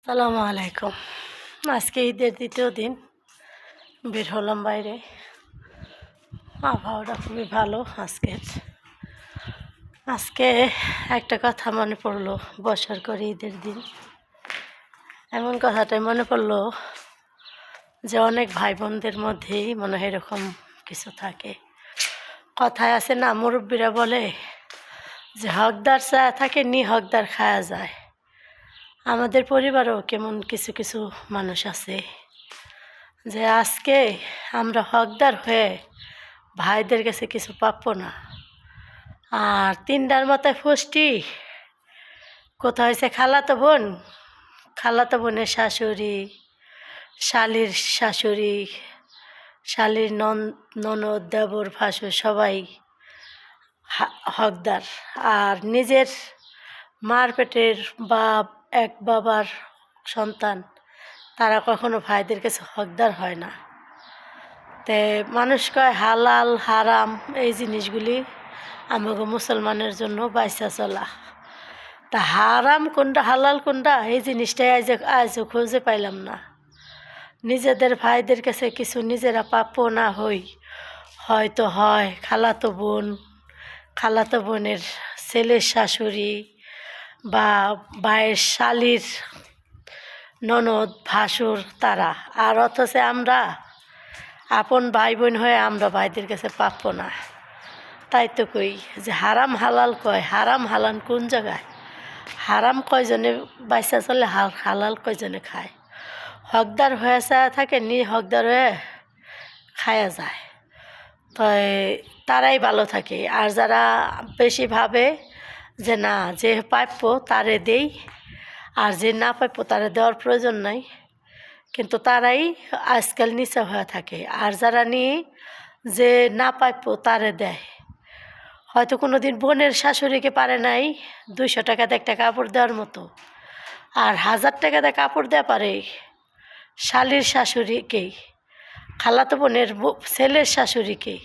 আসসালামু আলাইকুম। আজকে ঈদের দ্বিতীয় দিন বের হলাম বাইরে। আবহাওয়াটা খুবই ভালো আজকে একটা কথা মনে পড়লো, বছর করে ঈদের দিন এমন কথাটাই মনে পড়লো যে অনেক ভাই বোনদের মধ্যেই মনে হয় এরকম কিছু থাকে। কথায় আছে না, মুরব্বীরা বলে যে হকদার চায়া থাকে নি হকদার খায়া যায়। আমাদের পরিবারেও কেমন কিছু কিছু মানুষ আছে যে আজকে আমরা হকদার হয়ে ভাইদের কাছে কিছু প্রাপ্য না, আর তিনটার মাথায় ফষ্টি কোথা হয়েছে খালাতো বোনের শাশুড়ি, শালির শাশুড়ি, শালির ননদ, দেবর, ভাসুর সবাই হকদার। আর নিজের মার পেটের এক বাবার সন্তান তারা কখনো ভাইদের কাছে হকদার হয় না। তে মানুষ কয় হালাল হারাম এই জিনিসগুলি আমাকে মুসলমানের জন্য বাইসা চলা। তা হারাম কোনটা হালাল কোনটা এই জিনিসটাই আজও খুঁজে পাইলাম না। নিজেদের ভাইদের কাছে কিছু নিজেরা প্রাপ্য না হই হয়তো হয় খালাতো বোনের ছেলের শাশুড়ি বা ভাইয়ের শালির ননদ, ভাসুর তারা, আর অথচ আমরা আপন ভাই বোন হয়ে আমরা ভাইদের কাছে প্রাপ্য না। তাই তো কই যে হারাম হালাল কয়, হারাম হালাল কোন জায়গায়? হারাম কয়জনে বাইসা চলে, হালাল কয়জনে খায়? হকদার হয়ে থাকে নি হকদার হয়ে খায়া যায়, তাই তারাই ভালো থাকে। আর যারা বেশি ভাবে যে না যে প্রাপ্য তারে দেই, আর যে না প্রাপ্য তারে দেওয়ার প্রয়োজন নাই, কিন্তু তারাই আজকাল নিচে হয়ে থাকে। আর যারা নিয়ে যে না প্রাপ্য তারে দেয়, হয়তো কোনো দিন বোনের শাশুড়িকে পারে নাই 200 টাকাতে একটা কাপড় দেওয়ার মতো, আর 1000 টাকাতে কাপড় দেওয়া পারে শালির শাশুড়িকেই, খালাতো বোনের ছেলের শাশুড়িকেই।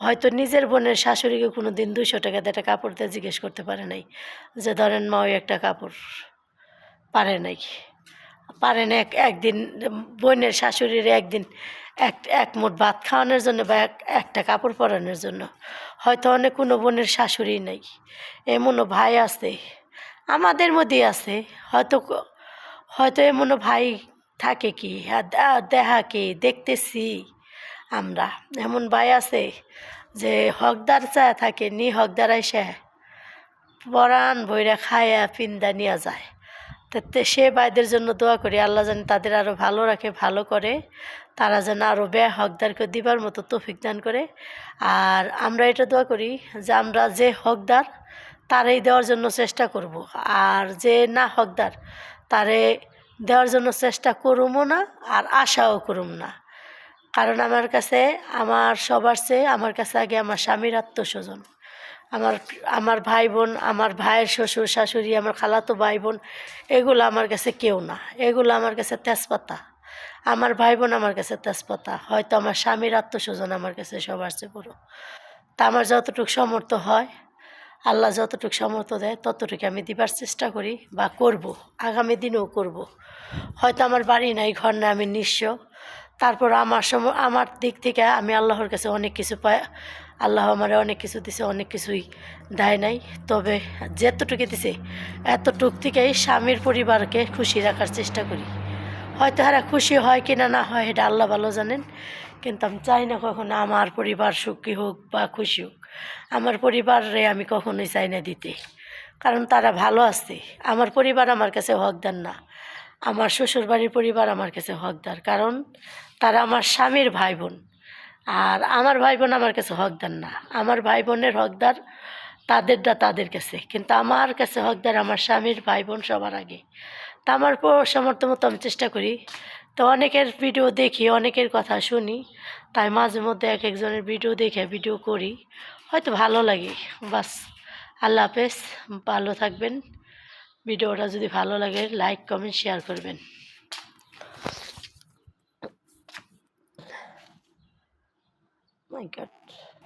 হয়তো নিজের বোনের শাশুড়িকে কোনো দিন 200 টাকাতে একটা কাপড় দিয়ে জিজ্ঞেস করতে পারে নাই যে ধরেন মা ওই একটা কাপড় পারে না একদিন বোনের শাশুড়ির একদিন এক মুঠ ভাত খাওয়ানোর জন্য বা একটা কাপড় পরানোর জন্য। হয়তো অনেক কোনো বোনের শাশুড়ি নেই, এমনও ভাই আছে, আমাদের মধ্যেই আছে। হয়তো এমনও ভাই থাকে কি দেখা কি দেখতেছি আমরা, এমন ভাই আছে যে হকদার চায় থাকে নি হকদার এসে পরাণ বইরা খায়া পিন্দা নিয়ে যায়। তো সে ভাইদের জন্য দোয়া করি, আল্লাহ যেন তাদের আরও ভালো রাখে, ভালো করে, তারা যেন আরও হকদারকে দিবার মতো তৌফিক দান করে। আর আমরা এটা দোয়া করি যে আমরা যে হকদার তারাই দেওয়ার জন্য চেষ্টা করব, আর যে না হকদার তারে দেওয়ার জন্য চেষ্টা করুমও না, আর আশাও করুম না। কারণ আমার সবার চেয়ে আমার কাছে আগে আমার স্বামীর আত্মস্বজন, আমার ভাই বোন, আমার ভাইয়ের শ্বশুর শাশুড়ি, আমার খালাতো ভাই বোন, এগুলো আমার কাছে কেউ না। এগুলো আমার কাছে তেজপাতা। আমার ভাই বোন আমার কাছে তেজপাতা, হয়তো আমার স্বামীর আত্মস্বজন আমার কাছে সবার চেয়ে বড়। তা আমার যতটুকু সামর্থ্য হয়, আল্লাহ যতটুকু সামর্থ্য দেয় ততটুকু আমি দিবার চেষ্টা করি বা করব, আগামী দিনেও করব। হয়তো আমার বাড়ি নাই, ঘর নাই, আমি নিঃস্ব, তারপর আমার দিক থেকে আমি আল্লাহর কাছে অনেক কিছু পাই। আল্লাহ আমারে অনেক কিছু দিছে, অনেক কিছুই দেয় নাই, তবে যেতটুকু দিছে এতটুক থেকেই স্বামীর পরিবারকে খুশি রাখার চেষ্টা করি। হয়তো হারা খুশি হয় কিনা না হয় এটা আল্লাহ ভালো জানেন, কিন্তু আমি চাই না কখনো আমার পরিবার সুখী হোক বা খুশি হোক। আমার পরিবারে আমি কখনোই চাই না দিতে, কারণ তারা ভালো আছে। আমার পরিবার আমার কাছে হকদার না, আমার শ্বশুরবাড়ির পরিবার আমার কাছে হকদার, কারণ তারা আমার স্বামীর ভাই বোন। আর আমার ভাই বোন আমার কাছে হকদার না, আমার ভাই বোনের হকদার তাদেরটা তাদের কাছে, কিন্তু আমার কাছে হকদার আমার স্বামীর ভাই বোন সবার আগে। তা আমার সামর্থ্য মতো আমি চেষ্টা করি। তো অনেকের ভিডিও দেখি, অনেকের কথা শুনি, তাই মাঝে মধ্যে এক একজনের ভিডিও দেখে ভিডিও করি, হয়তো ভালো লাগে। বাস, আল্লাহ হাফেজ, ভালো থাকবেন। ভিডিওটা যদি ভালো লাগে লাইক কমেন্ট শেয়ার করবেন। মাই গড।